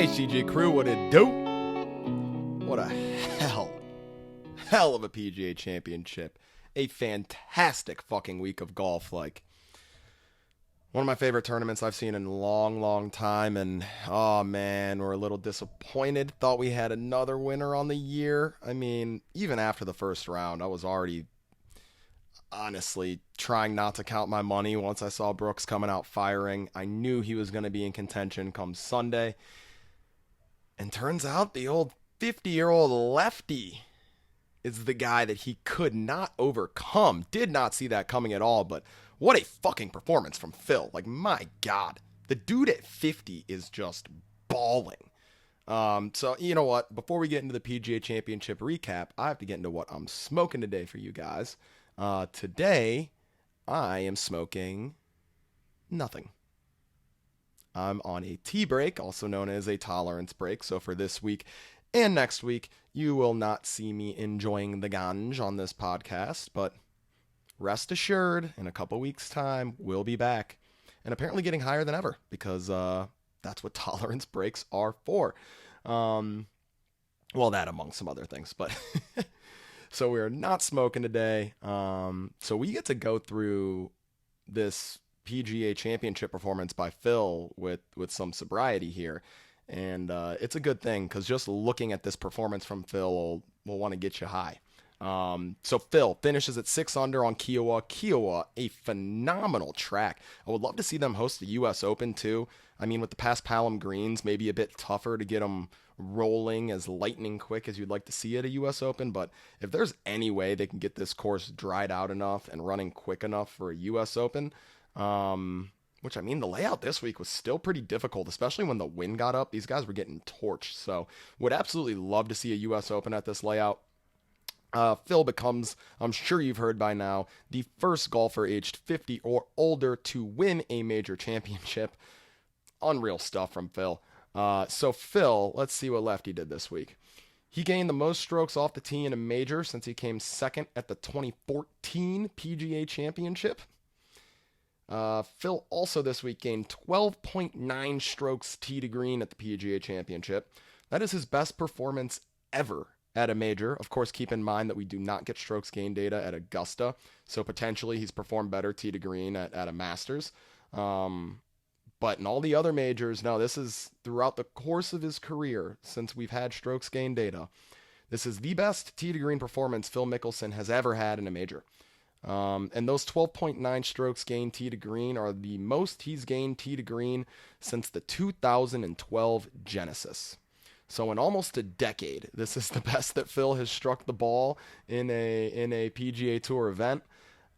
Hey CG crew, what it do? What a hell of a PGA championship. A fantastic fucking week of golf. Like, one of my favorite tournaments I've seen in a long time. And, oh man, we're a little disappointed. Thought we had another winner on the year. I mean, even after the first round, I was already honestly trying not to count my money once I saw Brooks coming out firing. I knew he was going to be in contention come Sunday. And turns out the old 50-year-old lefty is the guy that he could not overcome. Did not see that coming at all, but what a fucking performance from Phil. Like, my God. The dude at 50 is just balling. So, you know what? Before we get into the PGA Championship recap, I have to get into what I'm smoking today for you guys. Today, I am smoking nothing. I'm on a tea break, also known as a tolerance break. So for this week and next week, you will not see me enjoying the ganj on this podcast. But rest assured, in a couple weeks' time, we'll be back. And apparently getting higher than ever, because that's what tolerance breaks are for. Well, that among some other things. But so we're not smoking today. So we get to go through this PGA Championship performance by Phil with some sobriety here, and it's a good thing, because just looking at this performance from Phil will want to get you high. So Phil finishes at 6 under on Kiowa. Kiowa, a phenomenal track. I would love to see them host the U.S. Open too. I mean, with the paspalum greens, maybe a bit tougher to get them rolling as lightning quick as you'd like to see at a U.S. Open, but if there's any way they can get this course dried out enough and running quick enough for a U.S. Open, which, I mean, the layout this week was still pretty difficult, especially when the wind got up. These guys were getting torched, so would absolutely love to see a U.S. Open at this layout. Phil becomes, I'm sure you've heard by now, the first golfer aged 50 or older to win a major championship. Unreal stuff from Phil. So Phil, let's see what lefty did this week. He gained the most strokes off the tee in a major since he came second at the 2014 PGA Championship. Phil also this week gained 12.9 strokes tee to green at the PGA Championship. That is his best performance ever at a major. Of course, keep in mind that we do not get strokes gain data at Augusta, so potentially he's performed better tee to green at a Masters. But in all the other majors, no, this is throughout the course of his career since we've had strokes gain data. This is the best tee to green performance Phil Mickelson has ever had in a major. And those 12.9 strokes gained tee to green are the most he's gained tee to green since the 2012 Genesis. So in almost a decade, this is the best that Phil has struck the ball in a PGA Tour event.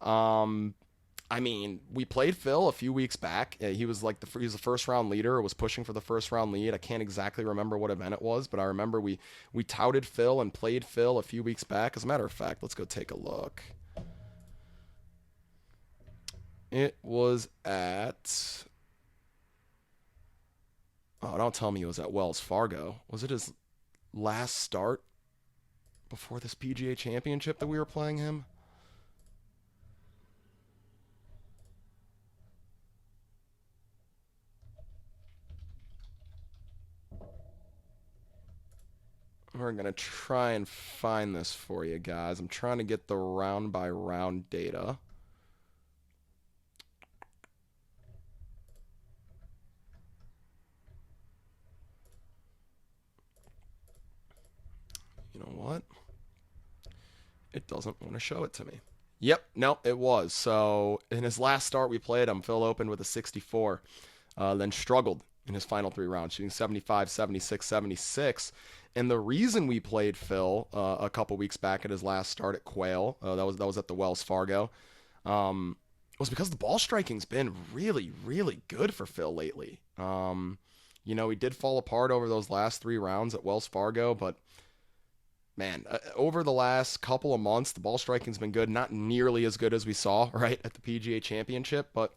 I mean, we played Phil a few weeks back. He was he was the first round leader, or was pushing for the first round lead. I can't exactly remember what event it was, but I remember we touted Phil and played Phil a few weeks back. As a matter of fact, let's go take a look. It was at... Oh, don't tell me it was at Wells Fargo. Was it his last start before this PGA Championship that we were playing him? We're going to try and find this for you guys. I'm trying to get the round by round data. You know what? It doesn't want to show it to me. Yep, no, it was. So in his last start we played him, Phil opened with a 64, then struggled in his final 3 rounds, shooting 75, 76, 76. And the reason we played Phil a couple weeks back at his last start at Quail, that was at the Wells Fargo, was because the ball striking's been really, really good for Phil lately. You know, he did fall apart over those last 3 rounds at Wells Fargo, but man, over the last couple of months, the ball striking's been good. Not nearly as good as we saw, right, at the PGA Championship, but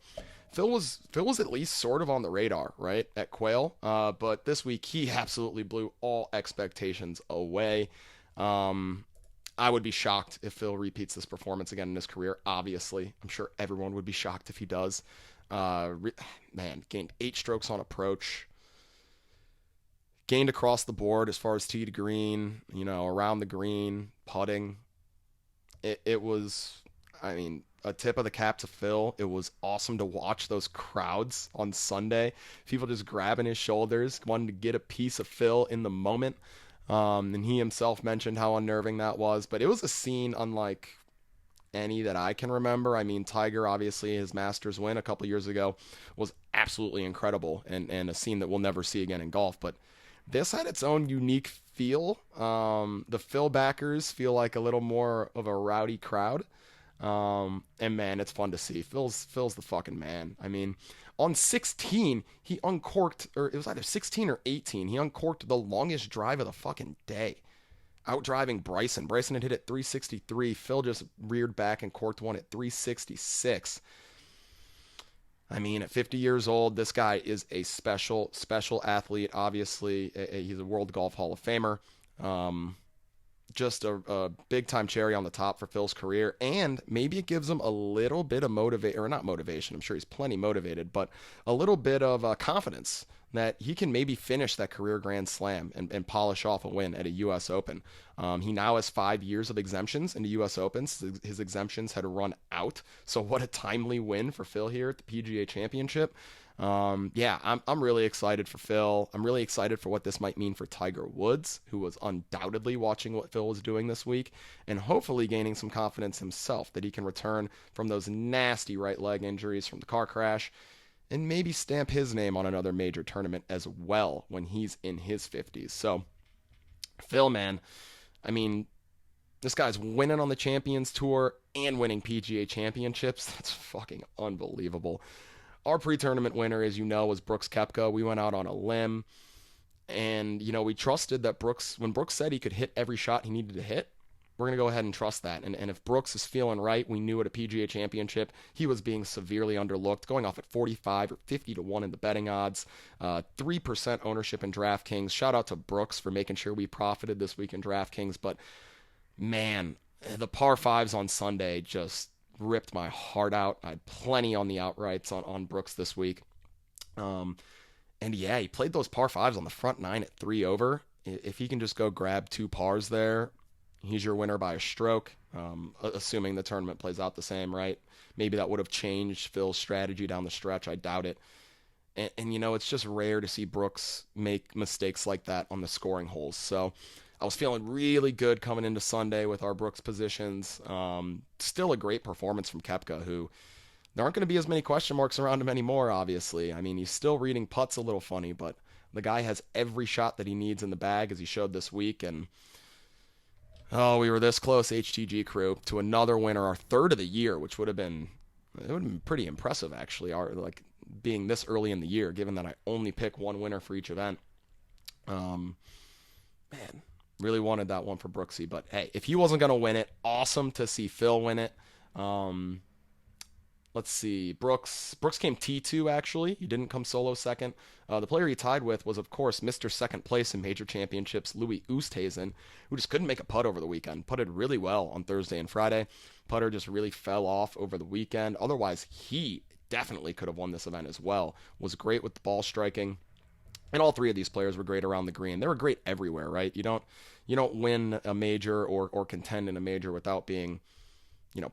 Phil was at least sort of on the radar, right, at Quail. But this week, he absolutely blew all expectations away. I would be shocked if Phil repeats this performance again in his career, obviously. I'm sure everyone would be shocked if he does. Man, gained 8 strokes on approach. gained across the board as far as tee to green, around the green, putting. It was, a tip of the cap to Phil. It was awesome to watch those crowds on Sunday. People just grabbing his shoulders, wanting to get a piece of Phil in the moment. And he himself mentioned how unnerving that was. But it was a scene unlike any that I can remember. Tiger, obviously, his Masters win a couple years ago was absolutely incredible and a scene that we'll never see again in golf. But this had its own unique feel. The Phil backers feel like a little more of a rowdy crowd. And man, it's fun to see. Phil's the fucking man. On 16, he uncorked, or it was either 16 or 18, he uncorked the longest drive of the fucking day, out driving Bryson. Bryson had hit at 363. Phil just reared back and corked one at 366. At 50 years old, this guy is a special athlete. Obviously, he's a World Golf Hall of Famer. Just a big-time cherry on the top for Phil's career, and maybe it gives him a little bit of not motivation, I'm sure he's plenty motivated, but a little bit of confidence that he can maybe finish that career Grand Slam and polish off a win at a U.S. Open. He now has 5 years of exemptions into U.S. Opens. His exemptions had run out, so what a timely win for Phil here at the PGA Championship. I'm really excited for Phil. I'm really excited for what this might mean for Tiger Woods, who was undoubtedly watching what Phil was doing this week, and hopefully gaining some confidence himself that he can return from those nasty right leg injuries from the car crash and maybe stamp his name on another major tournament as well when he's in his 50s. So, Phil, man, this guy's winning on the Champions Tour and winning PGA Championships. That's fucking unbelievable. Our pre-tournament winner, as you know, was Brooks Koepka. We went out on a limb, and, we trusted that when Brooks said he could hit every shot he needed to hit, we're going to go ahead and trust that. And if Brooks is feeling right, we knew at a PGA Championship he was being severely underlooked, going off at 45 or 50 to 1 in the betting odds, 3% ownership in Draftkings. Shout out to Brooks for making sure we profited this week in Draftkings. But, man, the par fives on Sunday just ripped my heart out. I had plenty on the outrights on Brooks this week. And yeah, he played those par fives on the front nine at 3 over. If he can just go grab 2 pars there, he's your winner by a stroke, assuming the tournament plays out the same, right? Maybe that would have changed Phil's strategy down the stretch. I doubt it. And it's just rare to see Brooks make mistakes like that on the scoring holes. So I was feeling really good coming into Sunday with our Brooks positions. Still a great performance from Koepka, who there aren't going to be as many question marks around him anymore, obviously. He's still reading putts a little funny, but the guy has every shot that he needs in the bag, as he showed this week. And we were this close, HTG crew, to another winner, our third of the year, which would have been pretty impressive, actually, being this early in the year, given that I only pick one winner for each event. Man, really wanted that one for Brooksy, but hey, if he wasn't going to win it, awesome to see Phil win it. Let's see, Brooks came T2, actually. He didn't come solo second. The player he tied with was, of course, Mr. Second Place in major championships, Louis Oosthuizen, who just couldn't make a putt over the weekend. Putted really well on Thursday and Friday. Putter just really fell off over the weekend. Otherwise, he definitely could have won this event as well. Was great with the ball striking. And all 3 of these players were great around the green. They were great everywhere, right? You don't win a major or contend in a major without being,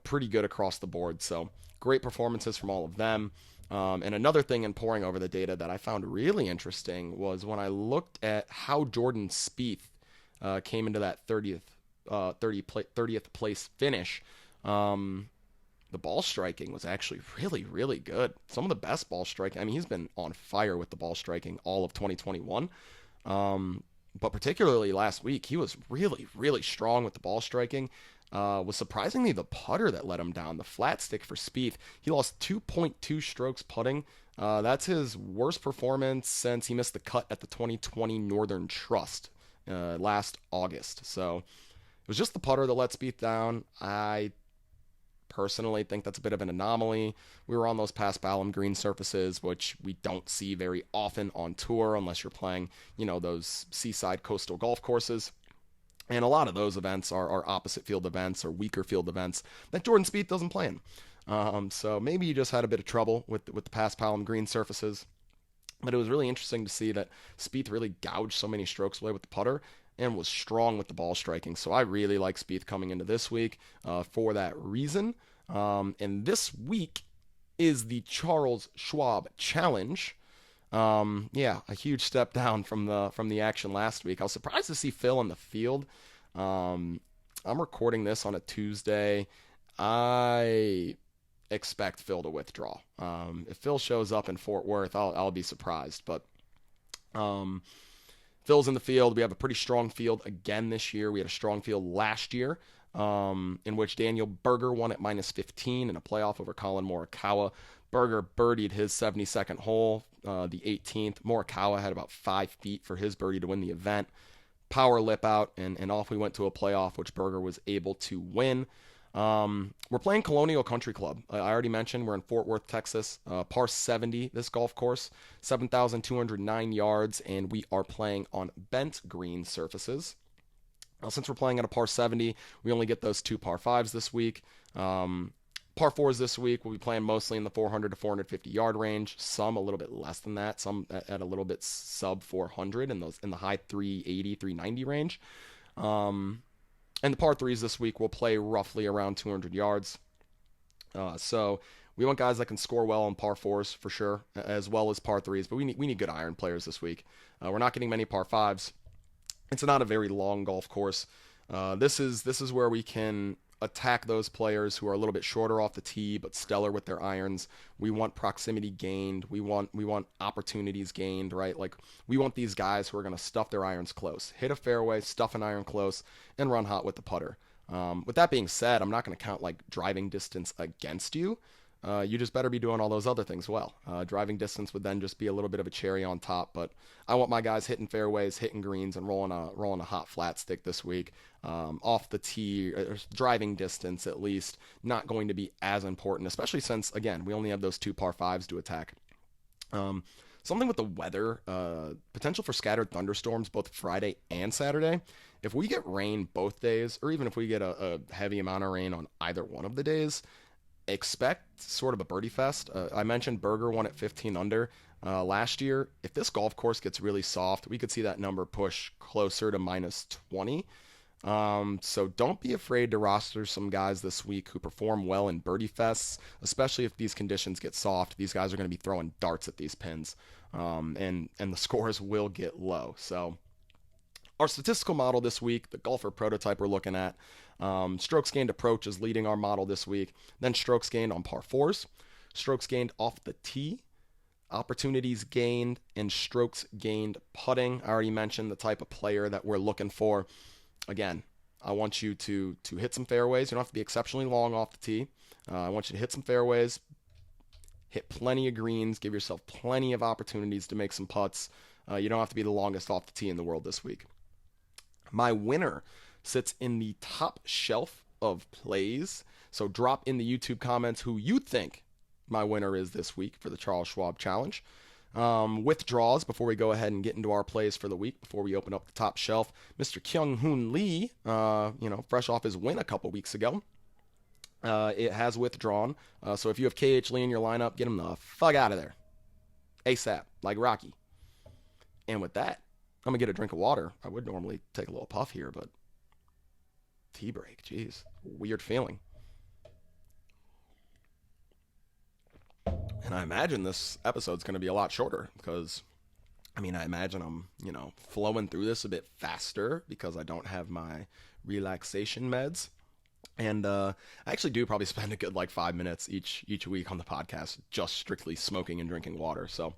pretty good across the board. So great performances from all of them. And another thing in poring over the data that I found really interesting was when I looked at how Jordan Spieth came into that 30th place finish. The ball striking was actually really, really good. Some of the best ball striking. He's been on fire with the ball striking all of 2021. But particularly last week, he was really, really strong with the ball striking. Was surprisingly the putter that let him down. The flat stick for Spieth. He lost 2.2 strokes putting. That's his worst performance since he missed the cut at the 2020 Northern Trust last August. So it was just the putter that let Spieth down. I personally think that's a bit of an anomaly. We were on those Paspalum green surfaces, which we don't see very often on tour unless you're playing, those seaside coastal golf courses. And a lot of those events are opposite field events or weaker field events that Jordan Spieth doesn't play in. So maybe you just had a bit of trouble with the Paspalum green surfaces. But it was really interesting to see that Spieth really gouged so many strokes away with the putter and was strong with the ball striking. So I really like Spieth coming into this week for that reason. And this week is the Charles Schwab Challenge. A huge step down from the action last week. I was surprised to see Phil in the field. I'm recording this on a Tuesday. I expect Phil to withdraw. If Phil shows up in Fort Worth, I'll be surprised. But Phil's in the field. We have a pretty strong field again this year. We had a strong field last year, in which Daniel Berger won at -15 in a playoff over Colin Morikawa. Berger birdied his 72nd hole, the 18th. Morikawa had about 5 feet for his birdie to win the event. Power lip out, and off we went to a playoff, which Berger was able to win. We're playing Colonial Country Club. I already mentioned we're in Fort Worth, Texas. Par 70, this golf course, 7,209 yards, and we are playing on bent green surfaces. Since we're playing at a par 70, we only get those 2 par 5s this week. Par 4s this week, we'll be playing mostly in the 400 to 450 yard range. Some a little bit less than that. Some at a little bit sub 400 in the high 380, 390 range. And the par 3s this week will play roughly around 200 yards. So we want guys that can score well on par 4s for sure, as well as par 3s. But we need good iron players this week. We're not getting many par 5s. It's not a very long golf course. This is where we can attack those players who are a little bit shorter off the tee but stellar with their irons. We want proximity gained. We want opportunities gained, right? Like we want these guys who are going to stuff their irons close, hit a fairway, stuff an iron close, and run hot with the putter. With that being said, I'm not going to count like driving distance against you. You just better be doing all those other things well. Driving distance would then just be a little bit of a cherry on top, but I want my guys hitting fairways, hitting greens, and rolling a hot flat stick this week. Off the tee, or driving distance at least, not going to be as important, especially since, again, we only have those 2 par 5s to attack. Something with the weather, potential for scattered thunderstorms both Friday and Saturday. If we get rain both days, or even if we get a heavy amount of rain on either one of the days, expect sort of a birdie fest. I mentioned Berger won at 15 under last year. If this golf course gets really soft, we could see that number push closer to -20. So don't be afraid to roster some guys this week who perform well in birdie fests, especially if these conditions get soft. These guys are going to be throwing darts at these pins, and the scores will get low. So our statistical model this week, the golfer prototype we're looking at, strokes gained approach is leading our model this week. Then strokes gained on par 4s, strokes gained off the tee, opportunities gained, and strokes gained putting. I already mentioned the type of player that we're looking for. Again, I want you to hit some fairways. You don't have to be exceptionally long off the tee. I want you to hit some fairways, hit plenty of greens, give yourself plenty of opportunities to make some putts. You don't have to be the longest off the tee in the world this week. My winner sits in the top shelf of plays. So drop in the YouTube comments who you think my winner is this week for the Charles Schwab Challenge. Withdrawals before we go ahead and get into our plays for the week, before we open up the top shelf. Mr. Kyung-Hoon Lee, fresh off his win a couple weeks ago, it has withdrawn. So if you have KH Lee in your lineup, get him the fuck out of there. ASAP, like Rocky. And with that, I'm going to get a drink of water. I would normally take a little puff here, but tea break, jeez. Weird feeling. And I imagine this episode's going to be a lot shorter because, I imagine I'm, flowing through this a bit faster because I don't have my relaxation meds. And I actually do probably spend a good 5 minutes each week on the podcast just strictly smoking and drinking water. So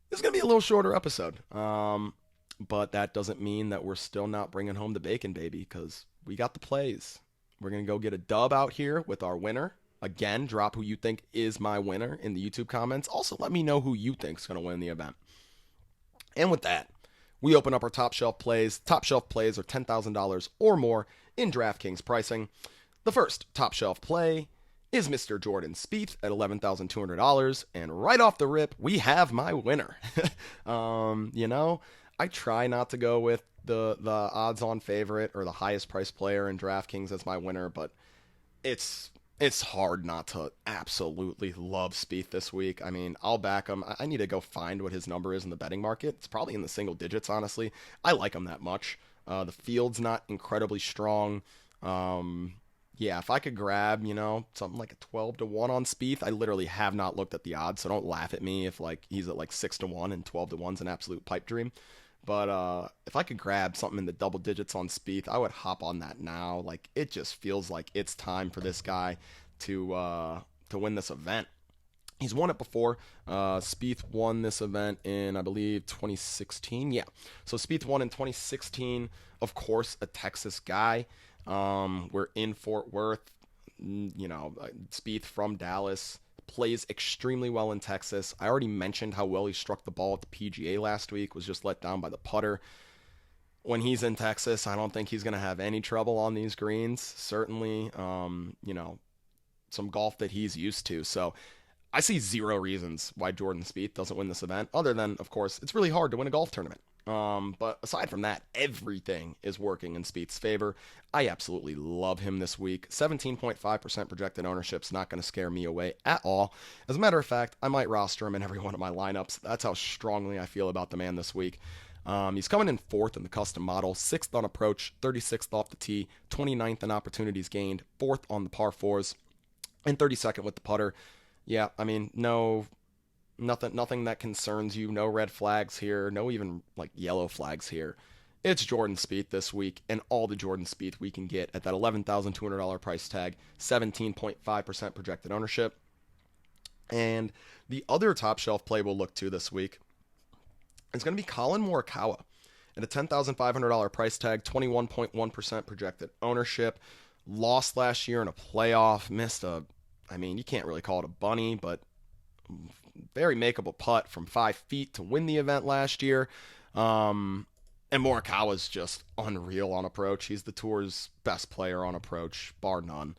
this is going to be a little shorter episode. But that doesn't mean that we're still not bringing home the bacon, baby, because we got the plays. We're going to go get a dub out here with our winner. Again, drop who you think is my winner in the YouTube comments. Also, let me know who you think is going to win the event. And with that, we open up our top shelf plays. Top shelf plays are $10,000 or more in Draftkings pricing. The first top shelf play is Mr. Jordan Spieth at $11,200. And right off the rip, we have my winner. I try not to go with the odds-on favorite or the highest priced player in Draftkings as my winner, but it's It's hard not to absolutely love Spieth this week. I mean, I'll back him. I need to go find what his number is in the betting market. It's probably in the single digits, honestly. I like him that much. The field's not incredibly strong. Um, yeah, if I could grab, something like a 12 to 1 on Spieth, I literally have not looked at the odds, so don't laugh at me if like he's at like 6 to 1 and 12 to 1's an absolute pipe dream. But if I could grab something in the double digits on Spieth, I would hop on that now. Like it just feels like it's time for this guy to win this event. He's won it before. Spieth won this event in, I believe, 2016. Yeah. So Spieth won in 2016. Of course, a Texas guy. We're in Fort Worth. Spieth from Dallas plays extremely well in Texas. I already mentioned how well he struck the ball at the PGA last week, was just let down by the putter. When he's in Texas, I don't think he's going to have any trouble on these greens. Certainly, some golf that he's used to. So I see zero reasons why Jordan Spieth doesn't win this event, other than, of course, it's really hard to win a golf tournament. But aside from that, everything is working in Spieth's favor. I absolutely love him this week. 17.5% projected ownership's not going to scare me away at all. As a matter of fact, I might roster him in every one of my lineups. That's how strongly I feel about the man this week. He's coming in 4th in the custom model, 6th on approach, 36th off the tee, 29th in opportunities gained, 4th on the par 4s, and 32nd with the putter. Yeah, I mean, nothing that concerns you. No red flags here. No even like yellow flags here. It's Jordan Spieth this week, and all the Jordan Spieth we can get at that $11,200 price tag, 17.5% projected ownership. And the other top shelf play we'll look to this week is going to be Colin Morikawa at a $10,500 price tag, 21.1% projected ownership. Lost last year in a playoff. You can't really call it a bunny, but very makeable putt from 5 feet to win the event last year. And Morikawa's just unreal on approach. He's the tour's best player on approach, bar none.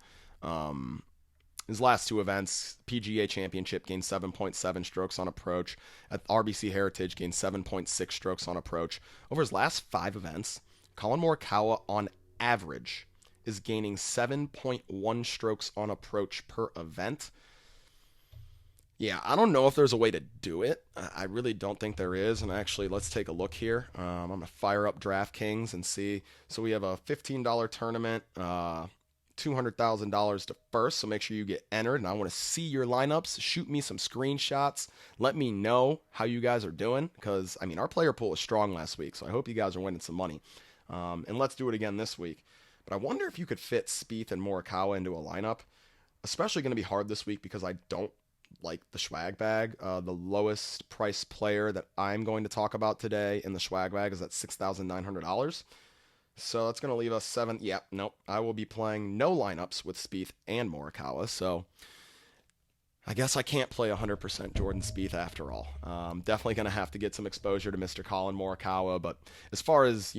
His last 2 events, PGA Championship gained 7.7 strokes on approach. At RBC Heritage gained 7.6 strokes on approach. Over his last 5 events, Colin Morikawa on average is gaining 7.1 strokes on approach per event. Yeah, I don't know if there's a way to do it. I really don't think there is. And actually, let's take a look here. I'm going to fire up Draftkings and see. So we have a $15 tournament, $200,000 to first. So make sure you get entered. And I want to see your lineups. Shoot me some screenshots. Let me know how you guys are doing. Because, our player pool was strong last week. So I hope you guys are winning some money. And let's do it again this week. But I wonder if you could fit Spieth and Morikawa into a lineup. Especially going to be hard this week because I don't like the SCHWAG bag. The lowest price player that I'm going to talk about today in the SCHWAG bag is at $6,900. So that's going to leave us 7. Yeah, nope. I will be playing no lineups with Spieth and Morikawa. So I guess I can't play 100% Jordan Spieth after all. Definitely going to have to get some exposure to Mr. Colin Morikawa. But as far as,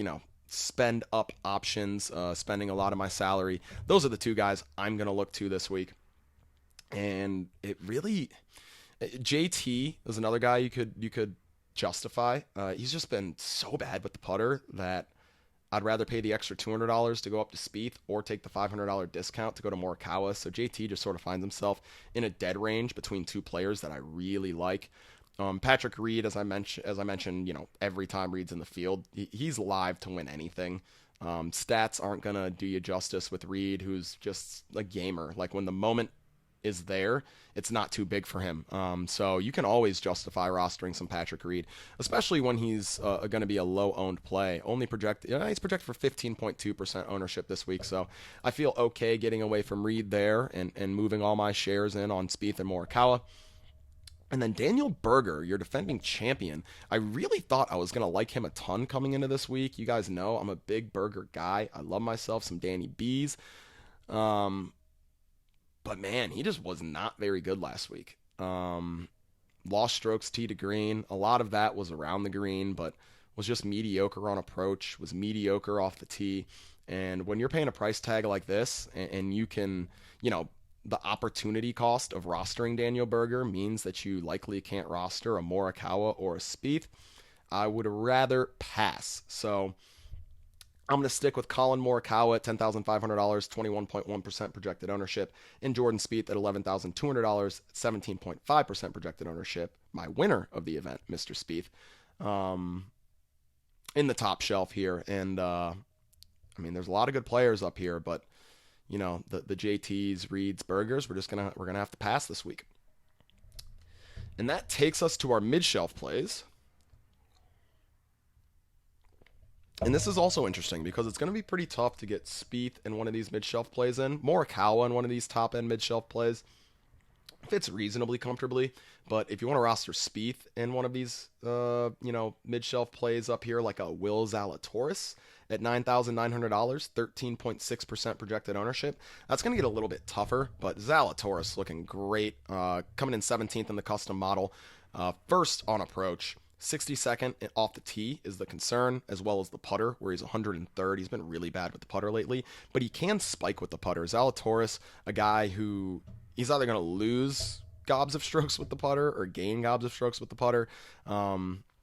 spend up options, spending a lot of my salary, those are the 2 guys I'm going to look to this week. And it really, JT is another guy you could justify. He's just been so bad with the putter that I'd rather pay the extra $200 to go up to Spieth or take the $500 discount to go to Morikawa. So JT just sort of finds himself in a dead range between 2 players that I really like. Patrick Reed, as I mentioned, every time Reed's in the field, he's live to win anything. Stats aren't gonna do you justice with Reed, who's just a gamer. Like when the moment is there, it's not too big for him. So you can always justify rostering some Patrick Reed, especially when he's going to be a low-owned play. He's projected for 15.2% ownership this week, so I feel okay getting away from Reed there and moving all my shares in on Spieth and Morikawa. And then Daniel Berger, your defending champion. I really thought I was going to like him a ton coming into this week. You guys know I'm a big Berger guy. I love myself some Danny B's. But man, he just was not very good last week. Lost strokes tee to green. A lot of that was around the green, but was just mediocre on approach, was mediocre off the tee. And when you're paying a price tag like this, and you can, the opportunity cost of rostering Daniel Berger means that you likely can't roster a Morikawa or a Spieth, I would rather pass. So I'm going to stick with Colin Morikawa at $10,500, 21.1% projected ownership, and Jordan Spieth at $11,200, 17.5% projected ownership. My winner of the event, Mr. Spieth, in the top shelf here. And there's a lot of good players up here, but the JTs, Reeds, Bergers, we're gonna have to pass this week. And that takes us to our mid-shelf plays. And this is also interesting because it's going to be pretty tough to get Spieth in one of these mid-shelf plays in. Morikawa in one of these top-end mid-shelf plays fits reasonably comfortably. But if you want to roster Spieth in one of these, mid-shelf plays up here, like a Will Zalatoris at $9,900, 13.6% projected ownership, that's going to get a little bit tougher. But Zalatoris looking great, coming in 17th in the custom model, first on approach. 62nd off the tee is the concern, as well as the putter, where he's 103rd. He's been really bad with the putter lately, but he can spike with the putter. Zalatoris, a guy who he's either going to lose gobs of strokes with the putter or gain gobs of strokes with the putter.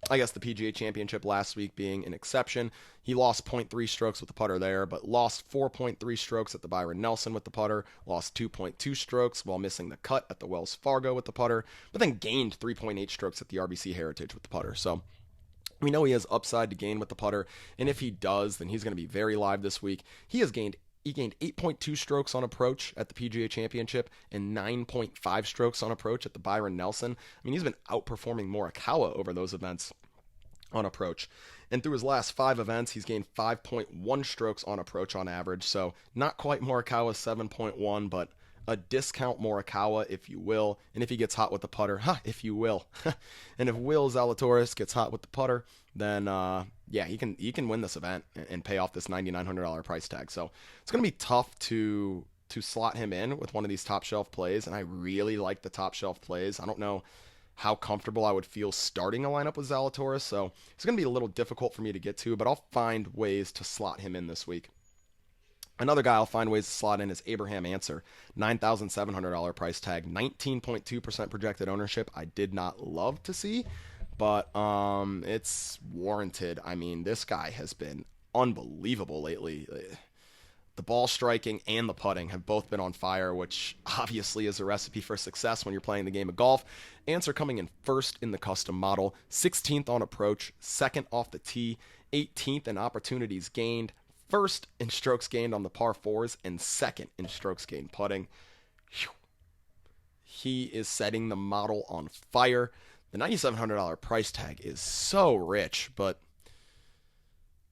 I guess the PGA Championship last week being an exception. He lost 0.3 strokes with the putter there, but lost 4.3 strokes at the Byron Nelson with the putter, lost 2.2 strokes while missing the cut at the Wells Fargo with the putter, but then gained 3.8 strokes at the RBC Heritage with the putter. So we know he has upside to gain with the putter, and if he does, then he's going to be very live this week. He gained 8.2 strokes on approach at the PGA Championship and 9.5 strokes on approach at the Byron Nelson. He's been outperforming Morikawa over those events on approach. And through his last 5 events, he's gained 5.1 strokes on approach on average. So not quite Morikawa's 7.1, but a discount Morikawa, if you will. And if he gets hot with the putter, if you will. And if Will Zalatoris gets hot with the putter, then he can win this event and pay off this $9,900 price tag. So it's going to be tough to slot him in with one of these top shelf plays, and I really like the top shelf plays. I don't know how comfortable I would feel starting a lineup with Zalatoris, so it's going to be a little difficult for me to get to, but I'll find ways to slot him in this week. Another guy I'll find ways to slot in is Abraham Answer, $9,700 price tag, 19.2% projected ownership. I did not love to see, but it's warranted. This guy has been unbelievable lately. The ball striking and the putting have both been on fire, which obviously is a recipe for success when you're playing the game of golf. Answer coming in first in the custom model, 16th on approach, 2nd off the tee, 18th in opportunities gained, 1st in strokes gained on the par 4s, and 2nd in strokes gained putting. Whew. He is setting the model on fire. The $9,700 price tag is so rich, but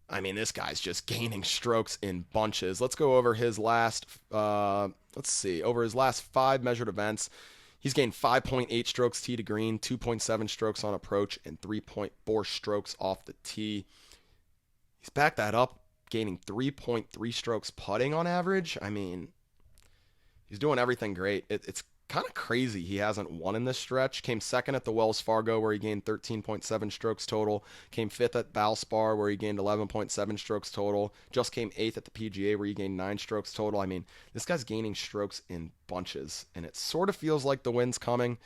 this guy's just gaining strokes in bunches. Let's go over his last, over his last 5 measured events. He's gained 5.8 strokes tee to green, 2.7 strokes on approach, and 3.4 strokes off the tee. He's backed that up, gaining 3.3 strokes putting on average. He's doing everything great. It's kind of crazy he hasn't won in this stretch. Came 2nd at the Wells Fargo, where he gained 13.7 strokes total. Came 5th at Valspar, where he gained 11.7 strokes total. Just came 8th at the PGA, where he gained 9 strokes total. This guy's gaining strokes in bunches, and it sort of feels like the win's coming.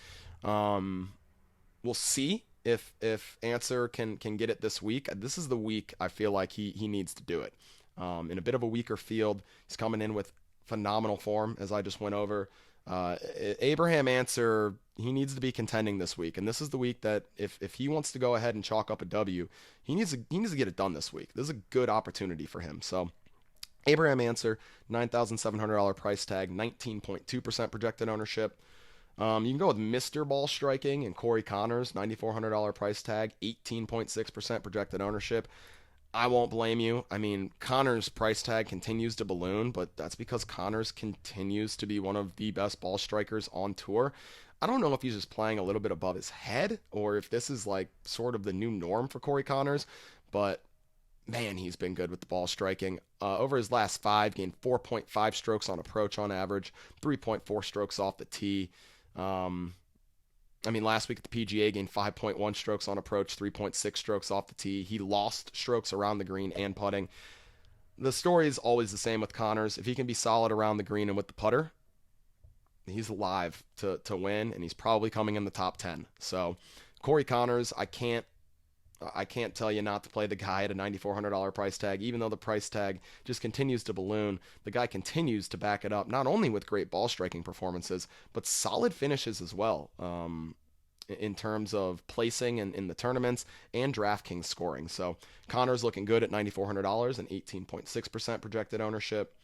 We'll see if Answer can get it this week. This is the week I feel like he needs to do it. In a bit of a weaker field, he's coming in with phenomenal form, as I just went over. Abraham Answer, he needs to be contending this week, and this is the week that if he wants to go ahead and chalk up a W, he needs to get it done this week. This is a good opportunity for him. So Abraham Answer, $9,700 price tag, 19.2% projected ownership. You can go with Mr. Ball Striking and Corey Connors, $9,400 price tag, 18.6% projected ownership. I won't blame you. Connors' price tag continues to balloon, but that's because Connors continues to be one of the best ball strikers on tour. I don't know if he's just playing a little bit above his head or if this is like sort of the new norm for Corey Connors, but man, he's been good with the ball striking. Over his last 5, gained 4.5 strokes on approach on average, 3.4 strokes off the tee. Last week at the PGA, gained 5.1 strokes on approach, 3.6 strokes off the tee. He lost strokes around the green and putting. The story is always the same with Connors. If he can be solid around the green and with the putter, he's alive to win, and he's probably coming in the top 10. So Corey Connors, I can't I can't tell you not to play the guy at a $9,400 price tag, even though the price tag just continues to balloon. The guy continues to back it up, not only with great ball striking performances, but solid finishes as well. In terms of placing in the tournaments and DraftKings scoring. So Connor's looking good at $9,400 and 18.6% projected ownership.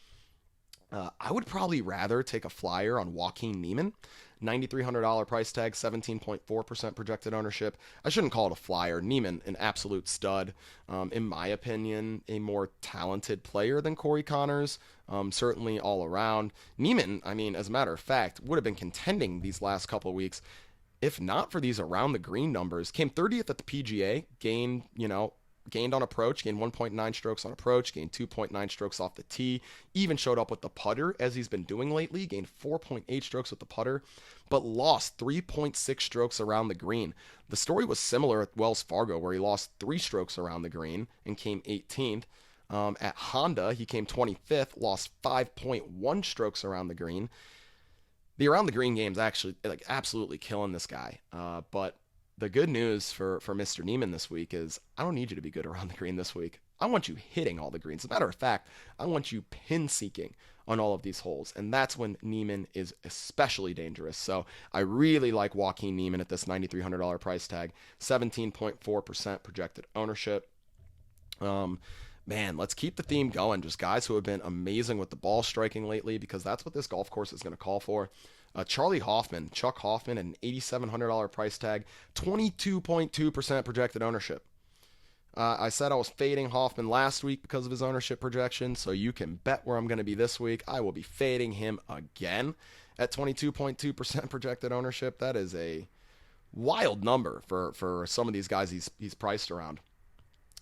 I would probably rather take a flyer on Joaquin Niemann. $9,300 price tag, 17.4% projected ownership. I shouldn't call it a flyer. Niemann, an absolute stud. In my opinion, a more talented player than Corey Connors. Certainly all around. Niemann, I mean, as a matter of fact, would have been contending these last couple of weeks if not for these around the green numbers. Came 30th at the PGA, gained on approach, gained 1.9 strokes on approach, gained 2.9 strokes off the tee, even showed up with the putter as he's been doing lately, gained 4.8 strokes with the putter, but lost 3.6 strokes around the green. The story was similar at Wells Fargo, where he lost 3 strokes around the green and came 18th. At Honda, he came 25th, lost 5.1 strokes around the green. The around the green game's actually absolutely killing this guy. But the good news for Mr. Niemann this week is I don't need you to be good around the green this week. I want you hitting all the greens. As a matter of fact, I want you pin seeking on all of these holes. And that's when Niemann is especially dangerous. So I really like Joaquin Niemann at this $9,300 price tag, 17.4% projected ownership. Man, let's keep the theme going. Just guys who have been amazing with the ball striking lately, because that's what this golf course is going to call for. Chuck Hoffman, at an $8,700 price tag, 22.2% projected ownership. I said I was fading Hoffman last week because of his ownership projection, so you can bet where I'm going to be this week. I will be fading him again at 22.2% projected ownership. That is a wild number for some of these guys he's priced around.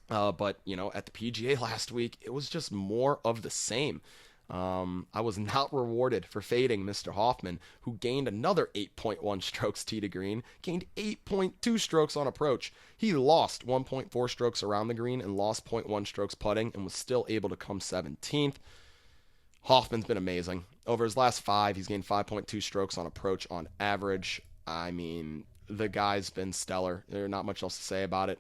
But, at the PGA last week, it was just more of the same. I was not rewarded for fading Mr. Hoffman, who gained another 8.1 strokes tee to green, gained 8.2 strokes on approach. He lost 1.4 strokes around the green and lost 0.1 strokes putting and was still able to come 17th. Hoffman's been amazing. Over his last 5, he's gained 5.2 strokes on approach on average. I mean, the guy's been stellar. There's not much else to say about it.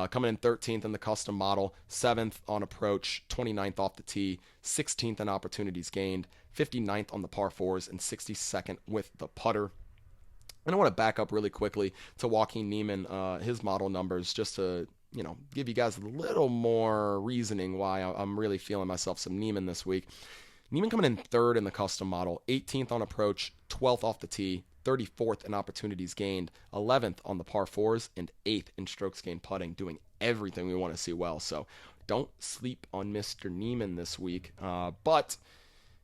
Coming in 13th in the custom model, 7th on approach, 29th off the tee, 16th in opportunities gained, 59th on the par 4s, and 62nd with the putter. And I want to back up really quickly to Joaquin Niemann, his model numbers, just to give you guys a little more reasoning why I'm really feeling myself some Niemann this week. Niemann coming in 3rd in the custom model, 18th on approach, 12th off the tee, 34th in opportunities gained, 11th on the par 4s, and 8th in strokes gained putting, doing everything we want to see well. So don't sleep on Mr. Niemann this week. But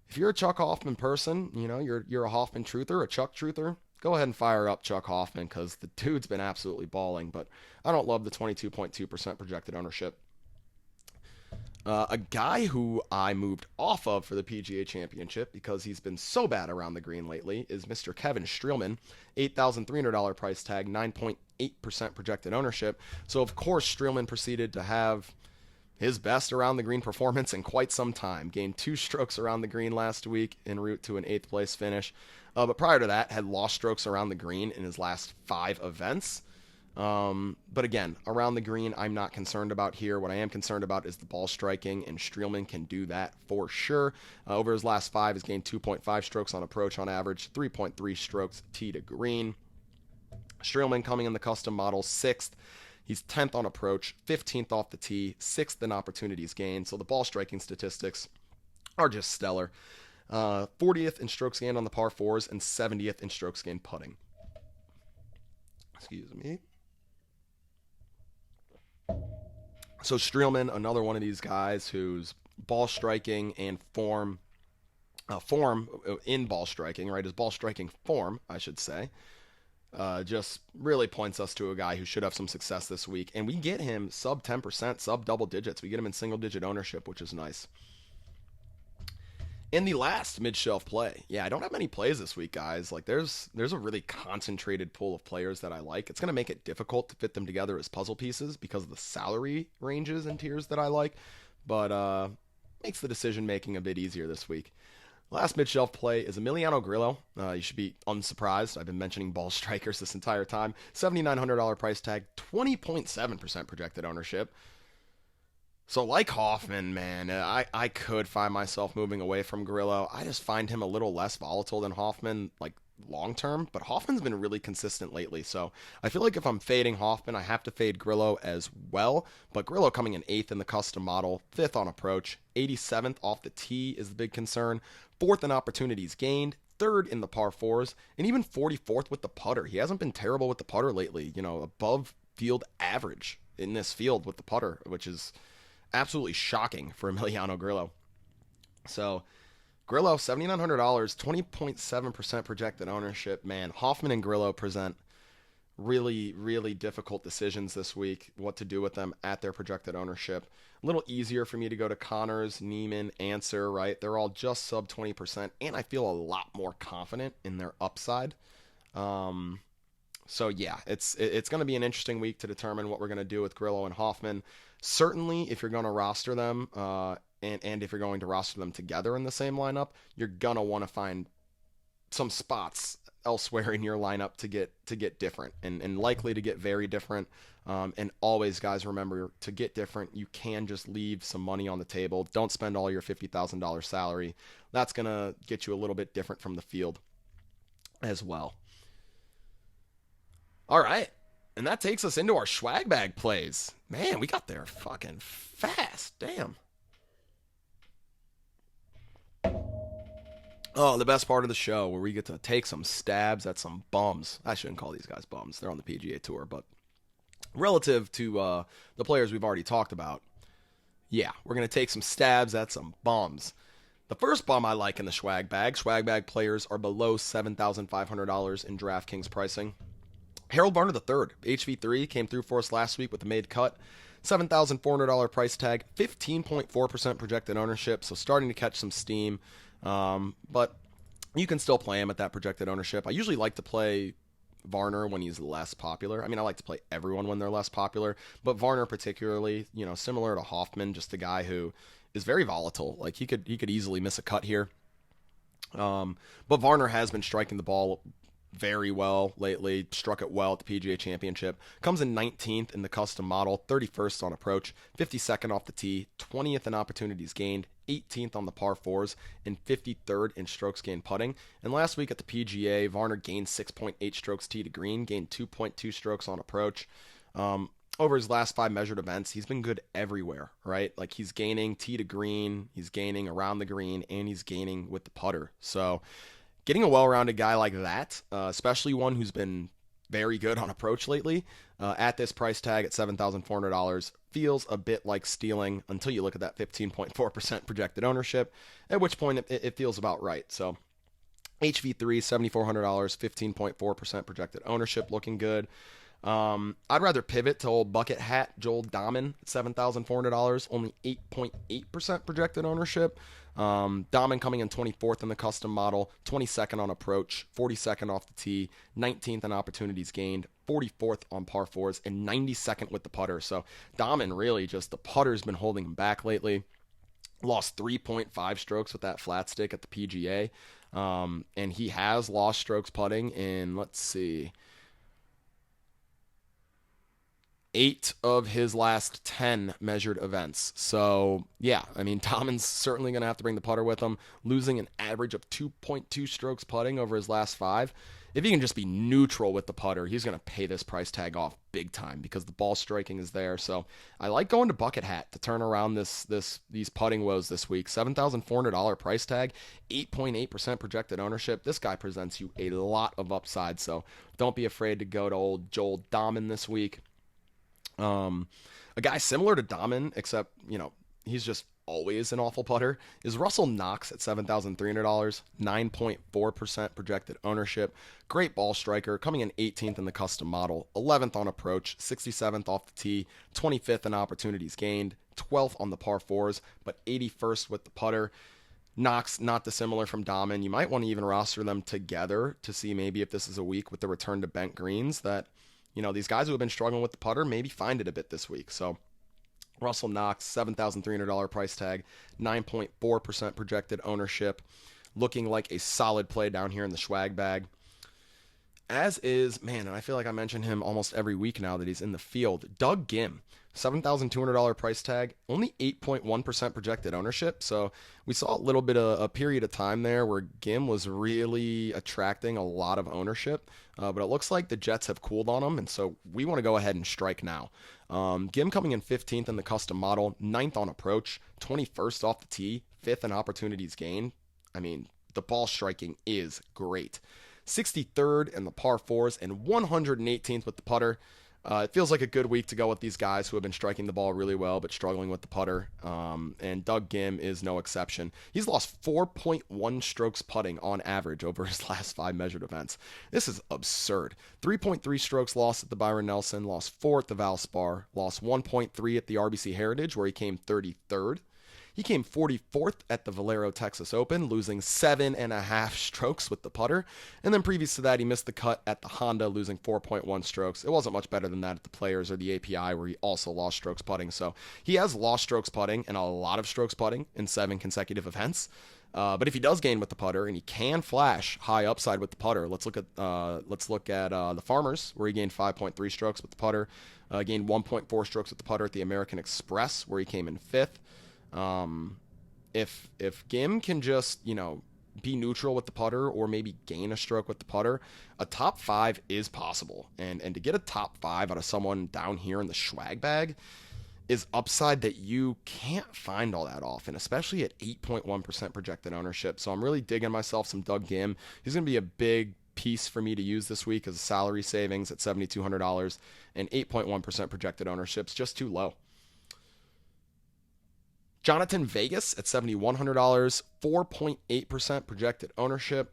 if you're a Chuck Hoffman person, you're a Hoffman truther, a Chuck truther, go ahead and fire up Chuck Hoffman, because the dude's been absolutely balling. But I don't love the 22.2% projected ownership. A guy who I moved off of for the PGA Championship because he's been so bad around the green lately is Mr. Kevin Streelman, $8,300 price tag, 9.8% projected ownership. So, of course, Streelman proceeded to have his best around the green performance in quite some time. Gained 2 strokes around the green last week en route to an 8th place finish. But prior to that, had lost strokes around the green in his last 5 events. But again, around the green, I'm not concerned about here. What I am concerned about is the ball striking, and Streelman can do that for sure. Over his last 5, he's gained 2.5 strokes on approach on average, 3.3 strokes tee to green. Streelman coming in the custom model, 6th. He's 10th on approach, 15th off the tee, 6th in opportunities gained. So the ball striking statistics are just stellar. 40th in strokes gained on the par 4s and 70th in strokes gained putting. Excuse me. So Streelman, another one of these guys whose ball striking and form in ball striking, right, his ball striking form, I should say, just really points us to a guy who should have some success this week. And we get him sub 10%, sub double digits. We get him in single digit ownership, which is nice. In the last mid-shelf play, I don't have many plays this week, guys. There's a really concentrated pool of players that I like. It's going to make it difficult to fit them together as puzzle pieces because of the salary ranges and tiers that I like, but makes the decision-making a bit easier this week. Last mid-shelf play is Emiliano Grillo. You should be unsurprised. I've been mentioning ball strikers this entire time. $7,900 price tag, 20.7% projected ownership. So like Hoffman, man, I could find myself moving away from Grillo. I just find him a little less volatile than Hoffman, like long term, but Hoffman's been really consistent lately. So I feel like if I'm fading Hoffman, I have to fade Grillo as well. But Grillo coming in 8th in the custom model, 5th on approach, 87th off the tee is the big concern, 4th in opportunities gained, 3rd in the par 4s, and even 44th with the putter. He hasn't been terrible with the putter lately, above field average in this field with the putter, which is absolutely shocking for Emiliano Grillo. So Grillo, $7,900, 20.7% projected ownership. Man, Hoffman and Grillo present really, really difficult decisions this week, what to do with them at their projected ownership. A little easier for me to go to Connors, Neiman, Answer, right? They're all just sub 20%, and I feel a lot more confident in their upside. So yeah, it's going to be an interesting week to determine what we're going to do with Grillo and Hoffman. Certainly, if you're going to roster them, and if you're going to roster them together in the same lineup, you're gonna want to find some spots elsewhere in your lineup to get different and likely to get very different. And always, guys, remember to get different, you can just leave some money on the table. Don't spend all your $50,000 salary. That's gonna get you a little bit different from the field as well. All right. And that takes us into our swag bag plays. Man, we got there fucking fast. Damn. Oh, the best part of the show where we get to take some stabs at some bums. I shouldn't call these guys bums. They're on the PGA Tour, but relative to the players we've already talked about, yeah, we're going to take some stabs at some bums. The first bum I like in the swag bag players are below $7,500 in DraftKings pricing. Harold Varner III, HV3, came through for us last week with a made cut. $7,400 price tag, 15.4% projected ownership, so starting to catch some steam. But you can still play him at that projected ownership. I usually like to play Varner when he's less popular. I mean, I like to play everyone when they're less popular, but Varner particularly, similar to Hoffman, just a guy who is very volatile. Like he could easily miss a cut here. But Varner has been striking the ball very well lately, struck it well at the PGA Championship. Comes in 19th in the custom model, 31st on approach, 52nd off the tee, 20th in opportunities gained, 18th on the par 4s, and 53rd in strokes gained putting. And last week at the PGA, Varner gained 6.8 strokes tee to green, gained 2.2 strokes on approach. Over his last 5 measured events, he's been good everywhere, right? Like he's gaining tee to green, he's gaining around the green, and he's gaining with the putter. So getting a well-rounded guy like that, especially one who's been very good on approach lately, at this price tag at $7,400, feels a bit like stealing until you look at that 15.4% projected ownership, at which point it feels about right. So HV3, $7,400, 15.4% projected ownership, looking good. I'd rather pivot to old bucket hat Joel Dahman at $7,400, only 8.8% projected ownership. Dahman coming in 24th in the custom model, 22nd on approach, 42nd off the tee, 19th in opportunities gained, 44th on par 4s, and 92nd with the putter. So Dahman really just, the putter's been holding him back lately. Lost 3.5 strokes with that flat stick at the PGA. And he has lost strokes putting in, let's see, 8 of his last 10 measured events. So, yeah, I mean, Dahman's certainly going to have to bring the putter with him, losing an average of 2.2 strokes putting over his last 5. If he can just be neutral with the putter, he's going to pay this price tag off big time because the ball striking is there. So I like going to bucket hat to turn around these putting woes this week. $7,400 price tag, 8.8% projected ownership. This guy presents you a lot of upside, so don't be afraid to go to old Joel Dahman this week. A guy similar to Dahman, except, he's just always an awful putter, is Russell Knox at $7,300, 9.4% projected ownership. Great ball striker, coming in 18th in the custom model, 11th on approach, 67th off the tee, 25th in opportunities gained, 12th on the par 4s, but 81st with the putter. Knox, not dissimilar from Dahman. You might want to even roster them together to see maybe if this is a week with the return to bent greens that these guys who have been struggling with the putter maybe find it a bit this week. So Russell Knox, $7,300 price tag, 9.4% projected ownership. looking like a solid play down here in the SCHWAG bag. As is, man, and I feel like I mention him almost every week now that he's in the field, Doug Ghim. $7,200 price tag, only 8.1% projected ownership. So we saw a little bit of a period of time there where Ghim was really attracting a lot of ownership. But it looks like the Jets have cooled on him, and so we want to go ahead and strike now. Ghim coming in 15th in the custom model, 9th on approach, 21st off the tee, 5th in opportunities gained. I mean, the ball striking is great. 63rd in the par 4s and 118th with the putter. It feels like a good week to go with these guys who have been striking the ball really well but struggling with the putter, and Doug Ghim is no exception. He's lost 4.1 strokes putting on average over his last 5 measured events. This is absurd. 3.3 strokes lost at the Byron Nelson, lost 4 at the Valspar, lost 1.3 at the RBC Heritage where he came 33rd. He came 44th at the Valero Texas Open, losing 7.5 strokes with the putter. And then previous to that, he missed the cut at the Honda, losing 4.1 strokes. It wasn't much better than that at the Players or the API, where he also lost strokes putting. So he has lost strokes putting and a lot of strokes putting in 7 consecutive events. But if he does gain with the putter and he can flash high upside with the putter, let's look at the Farmers, where he gained 5.3 strokes with the putter, gained 1.4 strokes with the putter at the American Express, where he came in 5th. If Ghim can just, be neutral with the putter or maybe gain a stroke with the putter, a top 5 is possible. And to get a top 5 out of someone down here in the SCHWAG bag is upside that you can't find all that often, especially at 8.1% projected ownership. So I'm really digging myself some Doug Ghim. He's going to be a big piece for me to use this week as a salary savings at $7,200, and 8.1% projected ownership is just too low. Jonathan Vegas at $7,100, 4.8% projected ownership.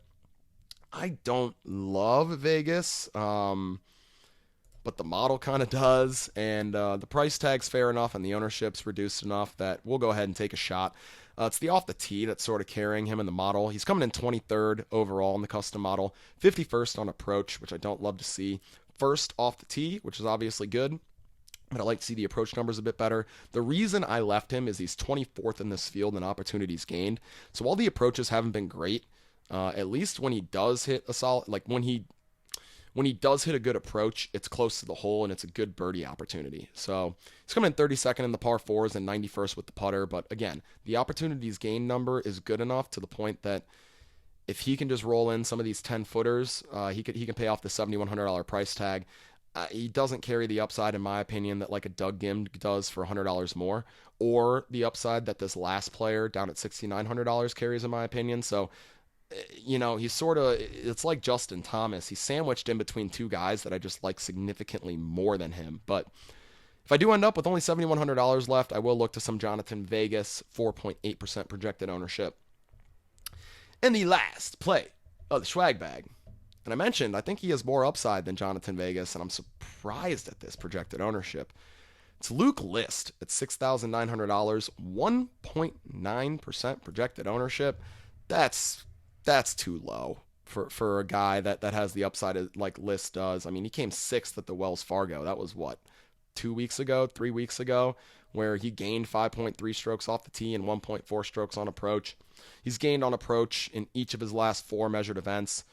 I don't love Vegas, but the model kind of does, and the price tag's fair enough, and the ownership's reduced enough that we'll go ahead and take a shot. It's the off the tee that's sort of carrying him in the model. He's coming in 23rd overall in the custom model, 51st on approach, which I don't love to see. First off the tee, which is obviously good, but I like to see the approach numbers a bit better. The reason I left him is he's 24th in this field in opportunities gained. So while the approaches haven't been great, at least when he does hit a solid, like when he does hit a good approach, it's close to the hole and it's a good birdie opportunity. So he's coming in 32nd in the par 4s and 91st with the putter. But again, the opportunities gained number is good enough to the point that if he can just roll in some of these 10-footers, he can pay off the $7,100 price tag. He doesn't carry the upside, in my opinion, that like a Doug Ghim does for $100 more, or the upside that this last player down at $6,900 carries, in my opinion. So, he's sort of, it's like Justin Thomas. He's sandwiched in between two guys that I just like significantly more than him. But if I do end up with only $7,100 left, I will look to some Jonathan Vegas, 4.8% projected ownership. And the last play of the SCHWAG bag. And I mentioned, I think he has more upside than Jonathan Vegas, and I'm surprised at this projected ownership. It's Luke List at $6,900, 1.9% projected ownership. That's too low for a guy that has the upside like List does. I mean, he came 6th at the Wells Fargo. That was 3 weeks ago, where he gained 5.3 strokes off the tee and 1.4 strokes on approach. He's gained on approach in each of his last 4 measured events.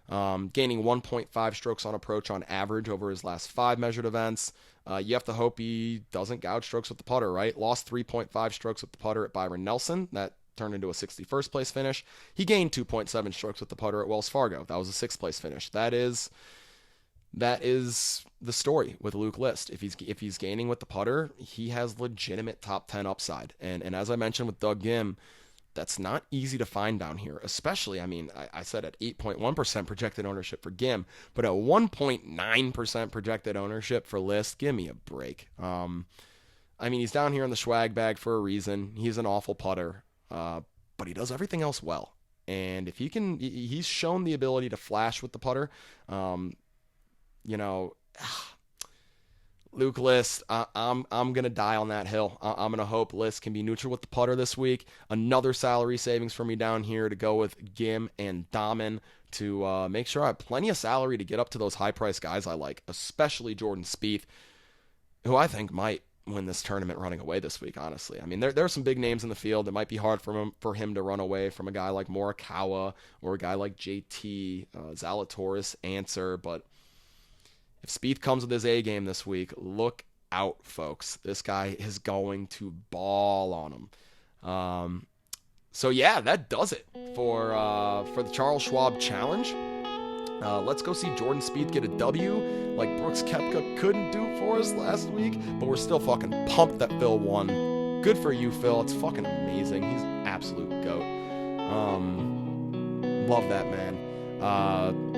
Gaining 1.5 strokes on approach on average over his last 5 measured events. You have to hope he doesn't gouge strokes with the putter, right? Lost 3.5 strokes with the putter at Byron Nelson. That turned into a 61st place finish. He gained 2.7 strokes with the putter at Wells Fargo. That was a 6th place finish. That is the story with Luke List. If he's gaining with the putter, he has legitimate top 10 upside. And as I mentioned with Doug Ghim, that's not easy to find down here, especially, I said at 8.1% projected ownership for Ghim, but at 1.9% projected ownership for List, give me a break. He's down here in the SCHWAG bag for a reason. He's an awful putter, but he does everything else well. And if he's shown the ability to flash with the putter. Luke List, I'm gonna die on that hill. I'm gonna hope List can be neutral with the putter this week. Another salary savings for me down here to go with Ghim and Dahmen to make sure I have plenty of salary to get up to those high price guys I like, especially Jordan Spieth, who I think might win this tournament running away this week, honestly. I mean, there are some big names in the field. It might be hard for him to run away from a guy like Morikawa or a guy like JT, Zalatoris, Answer. But if Spieth comes with his A game this week, look out, folks. This guy is going to ball on him. So yeah, that does it for the Charles Schwab Challenge. Let's go see Jordan Spieth get a W like Brooks Koepka couldn't do for us last week, but we're still fucking pumped that Phil won. Good for you, Phil. It's fucking amazing. He's an absolute goat. Love that, man.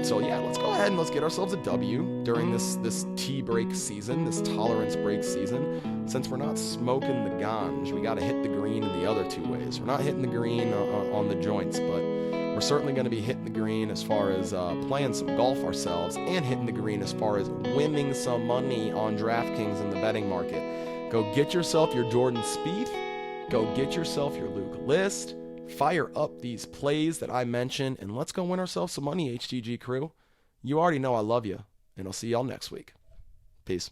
So yeah, let's go ahead and let's get ourselves a W during this tea break season, this tolerance break season. Since we're not smoking the ganj, we got to hit the green in the other two ways. We're not hitting the green on the joints, but we're certainly going to be hitting the green as far as playing some golf ourselves, and hitting the green as far as winning some money on Draftkings in the betting market. Go get yourself your Jordan Spieth. Go get yourself your Luke List. Fire up these plays that I mentioned, and let's go win ourselves some money, HTG crew. You already know I love you, and I'll see y'all next week. Peace.